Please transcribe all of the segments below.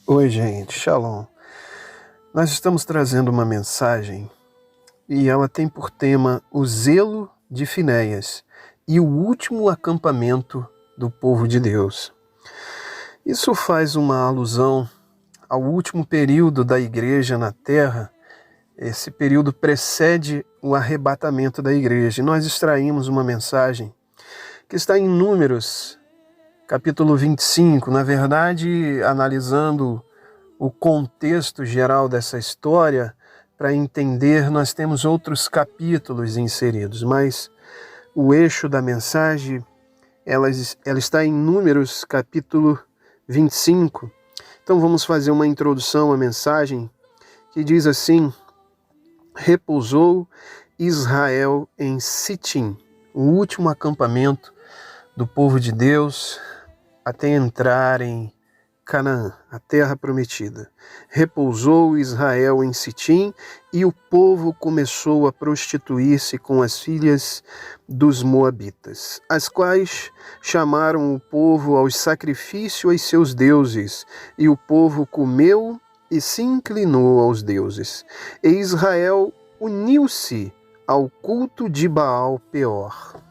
Oi, gente, Shalom. Nós estamos trazendo uma mensagem e ela tem por tema o zelo de Finéias e o último acampamento do povo de Deus. Isso faz uma alusão ao último período da igreja na terra. Esse período precede o arrebatamento da igreja. E nós extraímos uma mensagem que está em Números, capítulo 25, na verdade, analisando o contexto geral dessa história. Para entender, nós temos outros capítulos inseridos, mas o eixo da mensagem, ela está em Números, capítulo 25. Então vamos fazer uma introdução à mensagem que diz assim: repousou Israel em Sitim, o último acampamento do povo de Deus até entrar em Canaã, a terra prometida. Repousou Israel em Sitim e o povo começou a prostituir-se com as filhas dos moabitas, as quais chamaram o povo ao sacrifício aos seus deuses, e o povo comeu e se inclinou aos deuses. E Israel uniu-se ao culto de Baal Peor.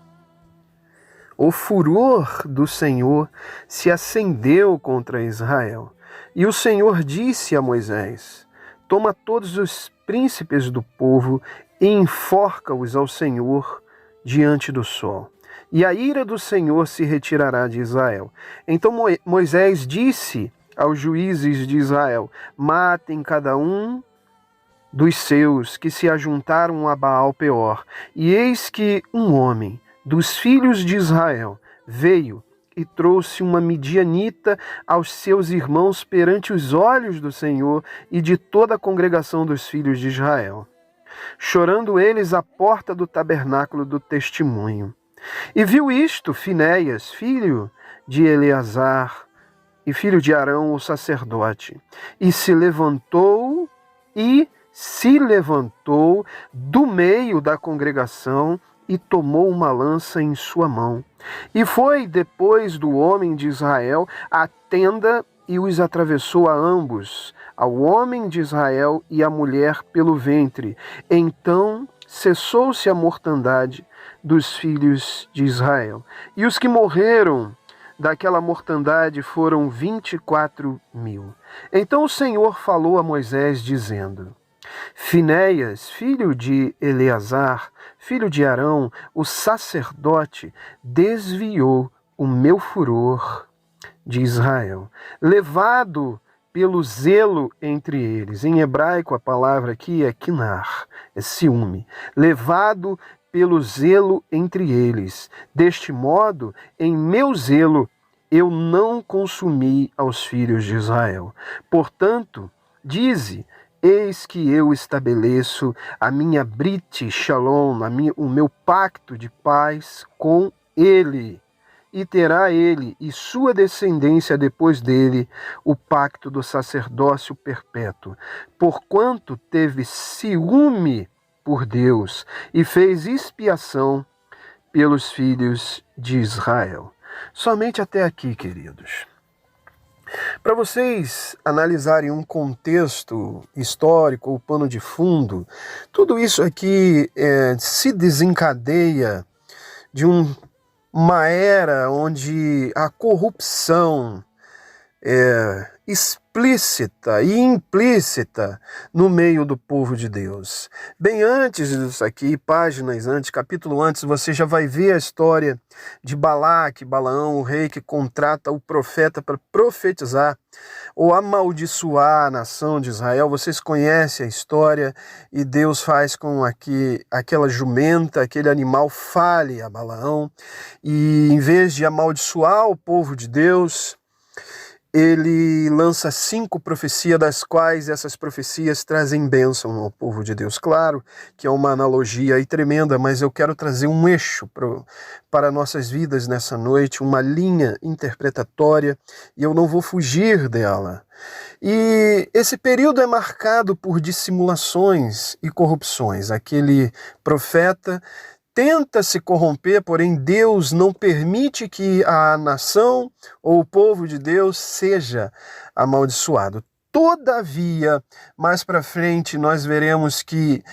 O furor do Senhor se acendeu contra Israel. E o Senhor disse a Moisés: toma todos os príncipes do povo e enforca-os ao Senhor diante do sol. E a ira do Senhor se retirará de Israel. Então Moisés disse aos juízes de Israel: matem cada um dos seus que se ajuntaram a Baal Peor. E eis que um homem dos filhos de Israel veio e trouxe uma midianita aos seus irmãos perante os olhos do Senhor e de toda a congregação dos filhos de Israel, chorando eles à porta do tabernáculo do testemunho. E viu isto Finéias, filho de Eleazar e filho de Arão, o sacerdote, e se levantou do meio da congregação e tomou uma lança em sua mão. E foi depois do homem de Israel à tenda e os atravessou a ambos, ao homem de Israel e à mulher pelo ventre. Então cessou-se a mortandade dos filhos de Israel. E os que morreram daquela mortandade foram 24.000. Então o Senhor falou a Moisés, dizendo: Finéias, filho de Eleazar, filho de Arão, o sacerdote, desviou o meu furor de Israel, levado pelo zelo entre eles. Em hebraico a palavra aqui é kinar, é ciúme. Levado pelo zelo entre eles. Deste modo, em meu zelo, eu não consumi aos filhos de Israel. Portanto, dize: eis que eu estabeleço a minha Brit Shalom, o meu pacto de paz com ele. E terá ele e sua descendência depois dele o pacto do sacerdócio perpétuo, porquanto teve ciúme por Deus e fez expiação pelos filhos de Israel. Somente até aqui, queridos. Para vocês analisarem um contexto histórico ou pano de fundo, tudo isso aqui se desencadeia de uma era onde a corrupção é explícita e implícita no meio do povo de Deus. Bem antes disso aqui, páginas antes, capítulo antes, você já vai ver a história de Balaque, Balaão, o rei que contrata o profeta para profetizar ou amaldiçoar a nação de Israel. Vocês conhecem a história, e Deus faz com que aquela jumenta, aquele animal, fale a Balaão, e em vez de amaldiçoar o povo de Deus, ele lança 5 profecias, das quais essas profecias trazem bênção ao povo de Deus. Claro que é uma analogia aí tremenda, mas eu quero trazer um eixo para nossas vidas nessa noite, uma linha interpretatória, e eu não vou fugir dela. E esse período é marcado por dissimulações e corrupções. Aquele profeta tenta se corromper, porém Deus não permite que a nação ou o povo de Deus seja amaldiçoado. Todavia, mais para frente, nós veremos que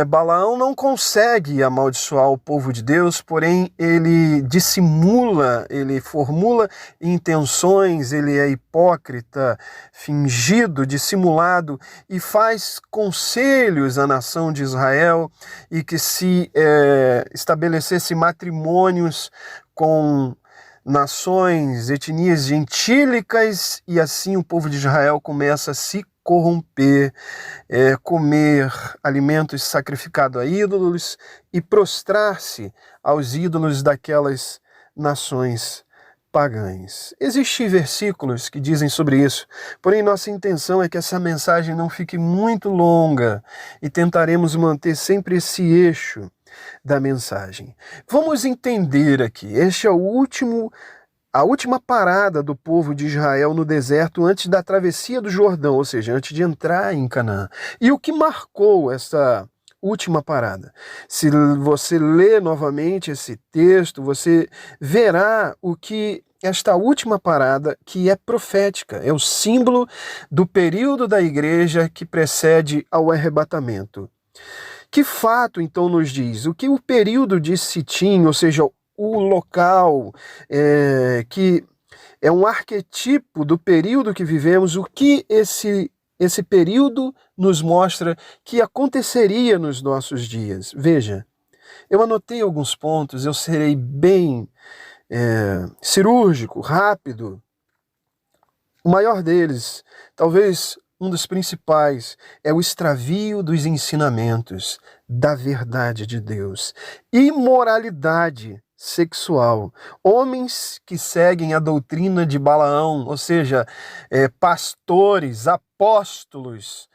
Balaão não consegue amaldiçoar o povo de Deus, porém ele dissimula, ele formula intenções, ele é hipócrita, fingido, dissimulado e faz conselhos à nação de Israel e que se estabelecesse matrimônios com nações, etnias gentílicas, e assim o povo de Israel começa a se corromper, comer alimentos sacrificados a ídolos e prostrar-se aos ídolos daquelas nações pagãs. Existem versículos que dizem sobre isso, porém nossa intenção é que essa mensagem não fique muito longa e tentaremos manter sempre esse eixo da mensagem. Vamos entender aqui, este é a última parada do povo de Israel no deserto antes da travessia do Jordão, ou seja, antes de entrar em Canaã. E o que marcou essa última parada? Se você ler novamente esse texto, você verá o que esta última parada, que é profética, é o símbolo do período da igreja que precede ao arrebatamento. Que fato, então, nos diz? O que o período de Sitim, ou seja, o local que é um arquetipo do período que vivemos, o que esse período nos mostra que aconteceria nos nossos dias? Veja, eu anotei alguns pontos, eu serei bem cirúrgico, rápido. O maior deles, talvez um dos principais, é o extravio dos ensinamentos da verdade de Deus. Imoralidade sexual. Homens que seguem a doutrina de Balaão, ou seja, pastores, apóstolos,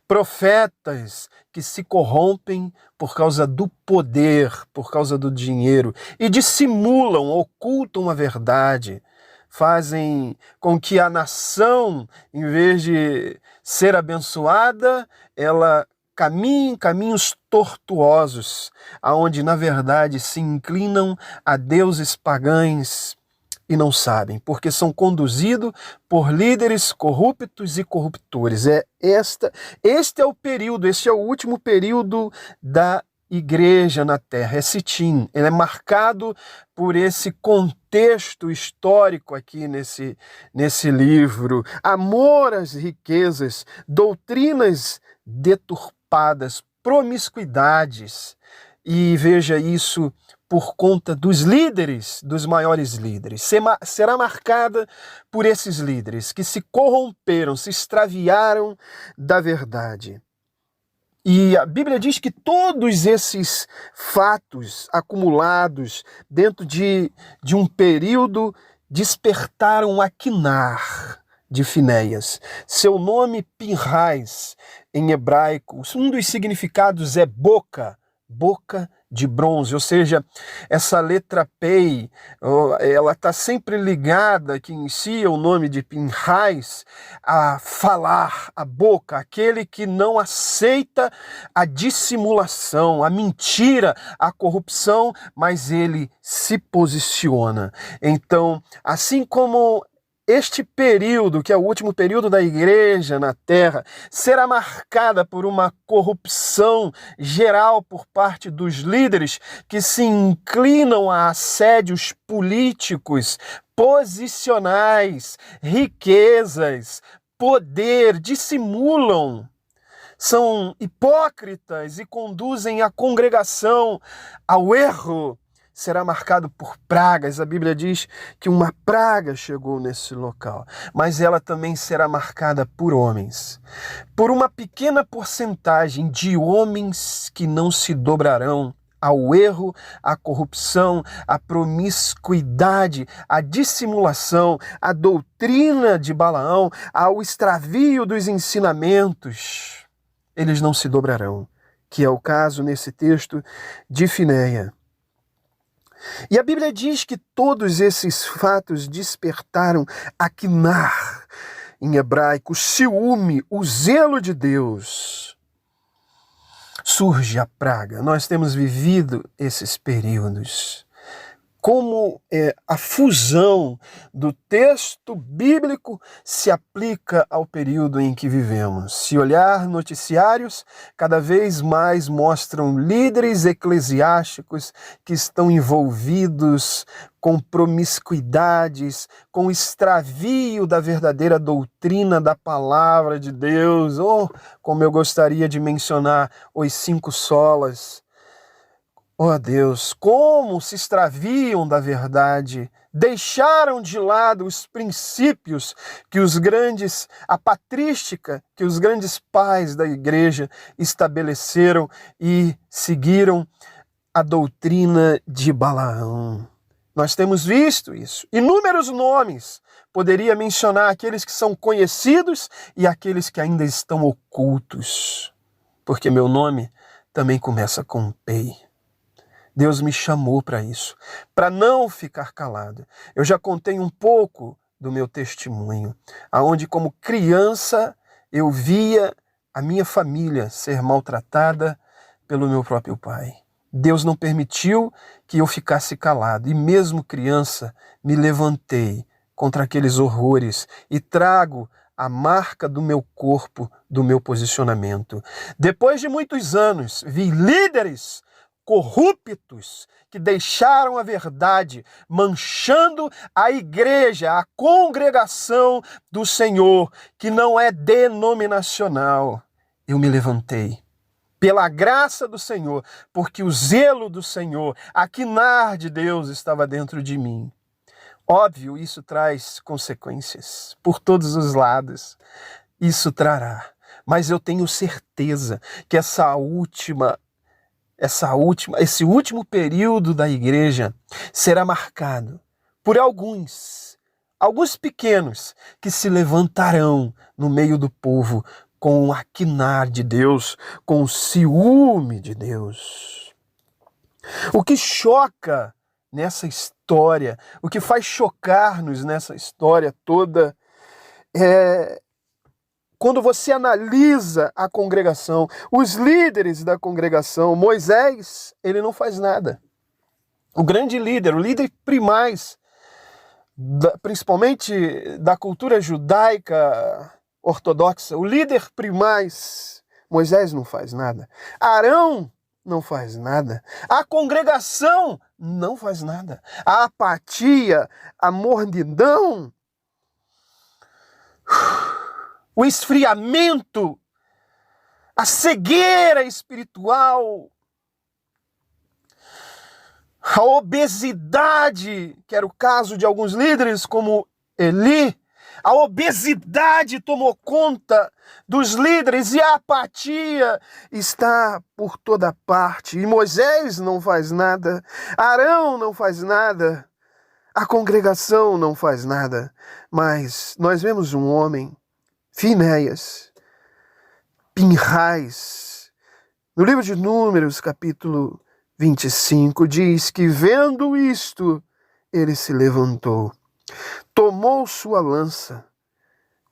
profetas que se corrompem por causa do poder, por causa do dinheiro e dissimulam, ocultam a verdade. Fazem com que a nação, em vez de ser abençoada, ela caminhe em caminhos tortuosos, aonde na verdade se inclinam a deuses pagãos e não sabem, porque são conduzidos por líderes corruptos e corruptores. Este é o período, este é o último período da igreja na terra, é Sitim. Ele é marcado por esse contexto histórico aqui nesse livro. Amor às riquezas, doutrinas deturpadas, promiscuidades. E veja isso por conta dos líderes, dos maiores líderes. Será marcada por esses líderes que se corromperam, se extraviaram da verdade. E a Bíblia diz que todos esses fatos acumulados dentro de um período despertaram a Quinar de Finéias. Seu nome Pinhais, em hebraico, um dos significados é boca de bronze, ou seja, essa letra Pei, ela está sempre ligada, que inicia o nome de Pinhais, a falar, a boca, aquele que não aceita a dissimulação, a mentira, a corrupção, mas ele se posiciona. Então, assim como este período, que é o último período da igreja na terra, será marcada por uma corrupção geral por parte dos líderes que se inclinam a assédios políticos, posicionais, riquezas, poder, dissimulam, são hipócritas e conduzem a congregação ao erro. Será marcado por pragas. A Bíblia diz que uma praga chegou nesse local, mas ela também será marcada por homens, por uma pequena porcentagem de homens que não se dobrarão ao erro, à corrupção, à promiscuidade, à dissimulação, à doutrina de Balaão, ao extravio dos ensinamentos. Eles não se dobrarão, que é o caso nesse texto de Finéia. E a Bíblia diz que todos esses fatos despertaram a Quinar, em hebraico, ciúme, o zelo de Deus. surge a praga. Nós temos vivido esses períodos. Como a fusão do texto bíblico se aplica ao período em que vivemos. Se olhar noticiários, cada vez mais mostram líderes eclesiásticos que estão envolvidos com promiscuidades, com extravio da verdadeira doutrina da palavra de Deus. Oh, como eu gostaria de mencionar os 5 solas. Oh Deus, como se extraviam da verdade, deixaram de lado os princípios que a patrística que os grandes pais da igreja estabeleceram e seguiram a doutrina de Balaão. Nós temos visto isso. Inúmeros nomes. Poderia mencionar aqueles que são conhecidos e aqueles que ainda estão ocultos. Porque meu nome também começa com P. Deus me chamou para isso, para não ficar calado. Eu já contei um pouco do meu testemunho, aonde como criança eu via a minha família ser maltratada pelo meu próprio pai. Deus não permitiu que eu ficasse calado, e mesmo criança me levantei contra aqueles horrores e trago a marca do meu corpo, do meu posicionamento. Depois de muitos anos, vi líderes corruptos que deixaram a verdade, manchando a igreja, a congregação do Senhor, que não é denominacional. Eu me levantei pela graça do Senhor, porque o zelo do Senhor, a quinar de Deus estava dentro de mim. Óbvio, isso traz consequências por todos os lados. Isso trará. Mas eu tenho certeza que esse último período da igreja será marcado por alguns pequenos que se levantarão no meio do povo com o aquinar de Deus, com o ciúme de Deus. O que choca nessa história, o que faz chocar-nos nessa história toda é quando você analisa a congregação, os líderes da congregação. Moisés, ele não faz nada. O grande líder, o líder primaz, principalmente da cultura judaica ortodoxa, o líder primaz, Moisés não faz nada. Arão não faz nada. A congregação não faz nada. A apatia, a mornidão, o esfriamento, a cegueira espiritual, a obesidade, que era o caso de alguns líderes como Eli, a obesidade tomou conta dos líderes e a apatia está por toda parte. E Moisés não faz nada, Arão não faz nada, a congregação não faz nada. Mas nós vemos um homem, Finéias, Pinhais, no livro de Números, capítulo 25, diz que vendo isto, ele se levantou, tomou sua lança.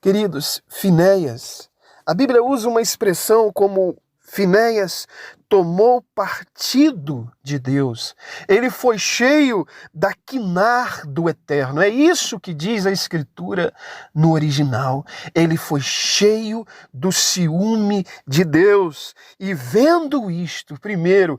Queridos, Finéias, a Bíblia usa uma expressão como Finéias tomou partido de Deus. Ele foi cheio da quinar do Eterno. É isso que diz a Escritura no original. Ele foi cheio do ciúme de Deus. E vendo isto, primeiro,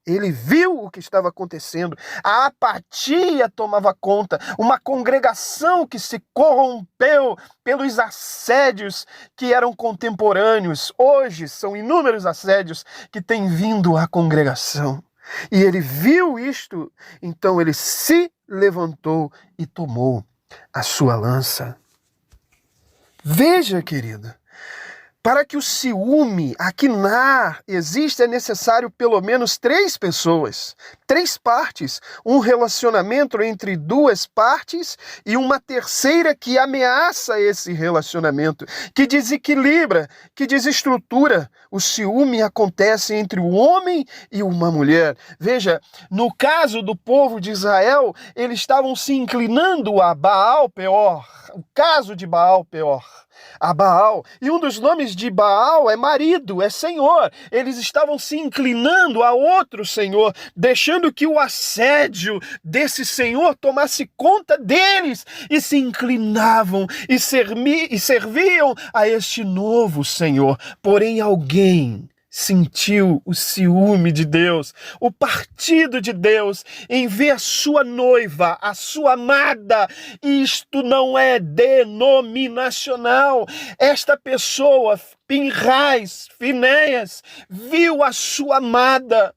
ele viu o que estava acontecendo. A apatia tomava conta. Uma congregação que se corrompeu pelos assédios que eram contemporâneos. Hoje são inúmeros assédios que têm vindo à congregação. E ele viu isto, então ele se levantou e tomou a sua lança. Veja, querido, para que o ciúme, a quinar, exista, é necessário pelo menos 3 pessoas, 3 partes, um relacionamento entre 2 partes e uma terceira que ameaça esse relacionamento, que desequilibra, que desestrutura. O ciúme acontece entre o homem e uma mulher. Veja, no caso do povo de Israel, eles estavam se inclinando a Baal Peor, o caso de Baal Peor. a Baal. E um dos nomes de Baal é marido, é senhor. Eles estavam se inclinando a outro senhor, deixando que o assédio desse senhor tomasse conta deles, e se inclinavam e serviam a este novo senhor. Porém, alguém sentiu o ciúme de Deus, o partido de Deus, em ver a sua noiva, a sua amada. Isto não é denominacional. Esta pessoa, Finéias, viu a sua amada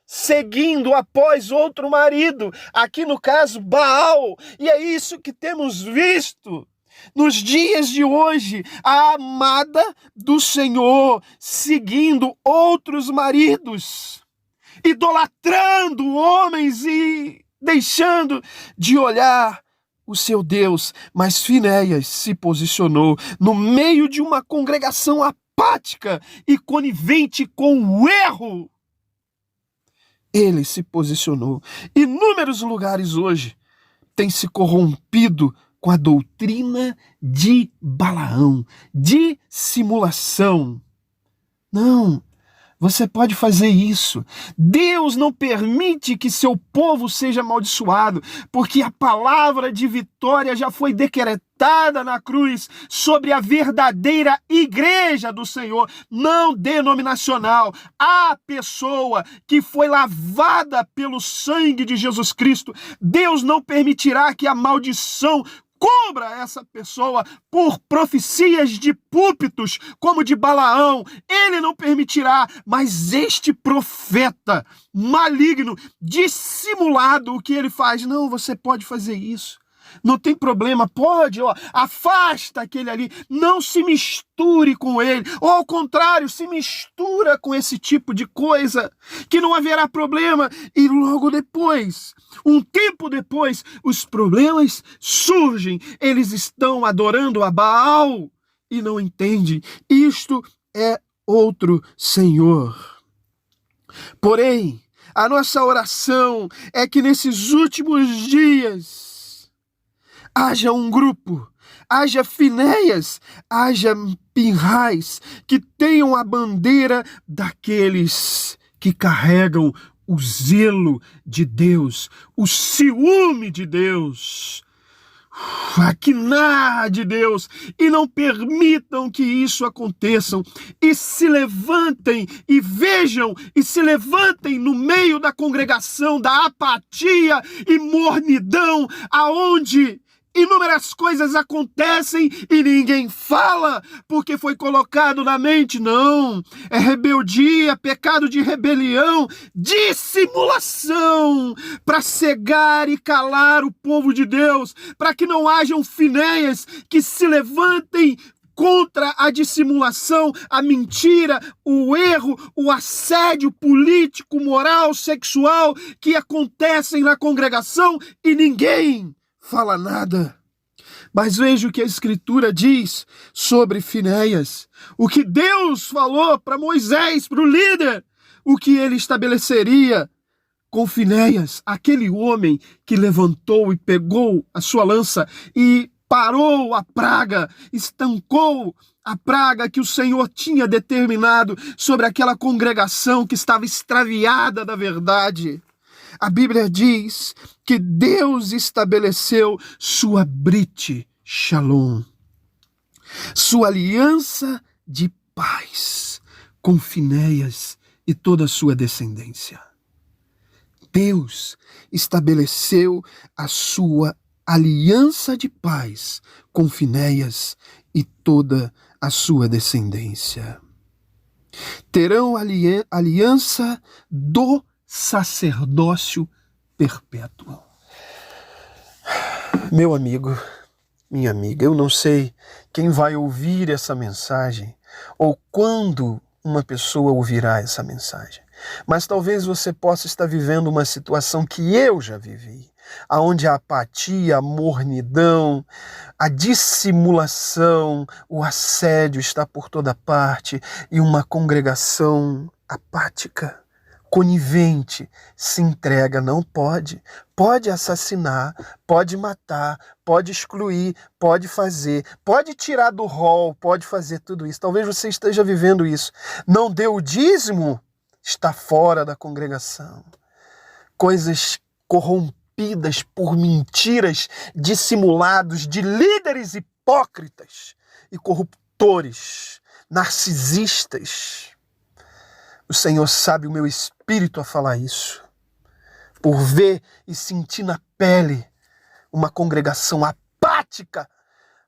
seguindo após outro marido, aqui no caso Baal, e é isso que temos visto nos dias de hoje, a amada do Senhor seguindo outros maridos, idolatrando homens e deixando de olhar o seu Deus. Mas Finéias se posicionou no meio de uma congregação apática e conivente com o erro. Ele se posicionou. Inúmeros lugares hoje têm se corrompido com a doutrina de Balaão, de simulação. Não, você pode fazer isso. Deus não permite que seu povo seja amaldiçoado, porque a palavra de vitória já foi decretada na cruz sobre a verdadeira igreja do Senhor, não denominacional. A pessoa que foi lavada pelo sangue de Jesus Cristo, Deus não permitirá que a maldição cubra essa pessoa por profecias de púlpitos como de Balaão. Ele não permitirá, mas este profeta maligno, dissimulado, o que ele faz? Não, você pode fazer isso. Não tem problema, pode, afasta aquele ali, não se misture com ele, ou ao contrário, se mistura com esse tipo de coisa, que não haverá problema. E logo depois, um tempo depois, os problemas surgem, eles estão adorando a Baal e não entendem, isto é outro Senhor. Porém, a nossa oração é que nesses últimos dias haja um grupo, haja Finéias, haja Pinhais, que tenham a bandeira daqueles que carregam o zelo de Deus, o ciúme de Deus, a quinaia de Deus, e não permitam que isso aconteça, e se levantem e vejam, e se levantem no meio da congregação, da apatia e mornidão, aonde inúmeras coisas acontecem e ninguém fala, porque foi colocado na mente. Não, é rebeldia, pecado de rebelião, dissimulação, para cegar e calar o povo de Deus, para que não hajam Finéias que se levantem contra a dissimulação, a mentira, o erro, o assédio político, moral, sexual que acontecem na congregação e ninguém fala nada. Mas veja o que a Escritura diz sobre Finéias. O que Deus falou para Moisés, para o líder, o que ele estabeleceria com Finéias, aquele homem que levantou e pegou a sua lança e parou a praga, estancou a praga que o Senhor tinha determinado sobre aquela congregação que estava extraviada da verdade. A Bíblia diz que Deus estabeleceu sua Brit Shalom, sua aliança de paz com Finéias e toda a sua descendência. Deus estabeleceu a sua aliança de paz com Finéias e toda a sua descendência. Terão aliança do sacerdócio perpétuo. Meu amigo, minha amiga, eu não sei quem vai ouvir essa mensagem ou quando uma pessoa ouvirá essa mensagem, mas talvez você possa estar vivendo uma situação que eu já vivi, aonde a apatia, a mornidão, a dissimulação, o assédio está por toda parte e uma congregação apática, conivente, se entrega. Não pode. Pode assassinar, pode matar, pode excluir, pode fazer, pode tirar do rol, pode fazer tudo isso. Talvez você esteja vivendo isso. Não deu o dízimo, está fora da congregação. Coisas corrompidas por mentiras, dissimulados de líderes hipócritas e corruptores, narcisistas. O Senhor sabe o meu espírito a falar isso, por ver e sentir na pele uma congregação apática,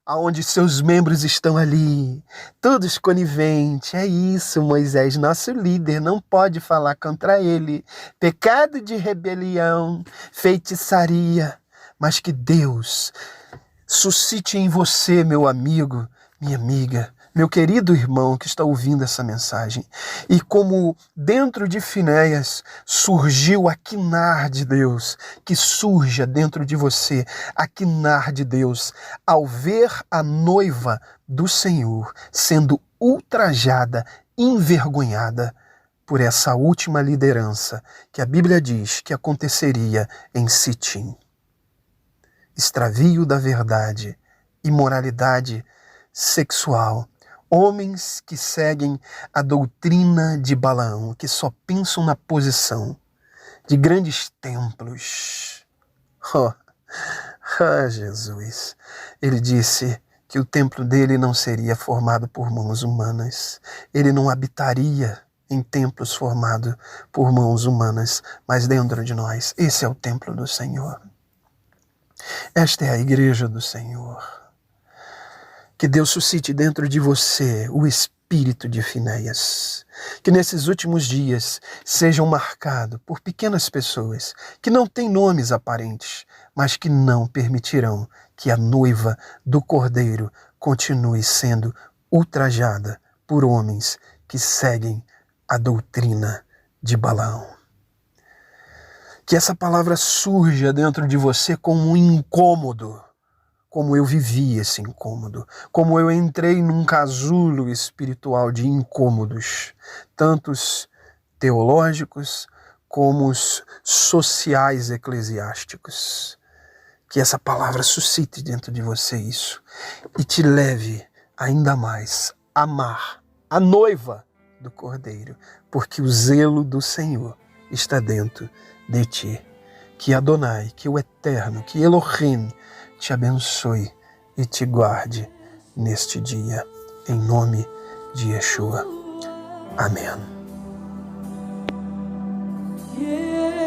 aonde seus membros estão ali, todos coniventes. É isso, Moisés, nosso líder, não pode falar contra ele. Pecado de rebelião, feitiçaria, mas que Deus suscite em você, meu amigo, minha amiga, meu querido irmão que está ouvindo essa mensagem. E como dentro de Finéias surgiu a quinar de Deus, que surja dentro de você a quinar de Deus, ao ver a noiva do Senhor sendo ultrajada, envergonhada por essa última liderança que a Bíblia diz que aconteceria em Sitim. Extravio da verdade, imoralidade sexual, homens que seguem a doutrina de Balaão, que só pensam na posição de grandes templos. Jesus! Ele disse que o templo dele não seria formado por mãos humanas. Ele não habitaria em templos formados por mãos humanas, mas dentro de nós. Esse é o templo do Senhor. Esta é a igreja do Senhor. Que Deus suscite dentro de você o espírito de Finéias. Que nesses últimos dias sejam marcados por pequenas pessoas que não têm nomes aparentes, mas que não permitirão que a noiva do Cordeiro continue sendo ultrajada por homens que seguem a doutrina de Balaão. Que essa palavra surja dentro de você como um incômodo, como eu vivi esse incômodo, como eu entrei num casulo espiritual de incômodos, tantos teológicos como os sociais eclesiásticos. Que essa palavra suscite dentro de você isso e te leve ainda mais a amar a noiva do Cordeiro, porque o zelo do Senhor está dentro de ti. Que Adonai, que o Eterno, que Elohim te abençoe e te guarde neste dia, em nome de Yeshua. Amém. Jesus.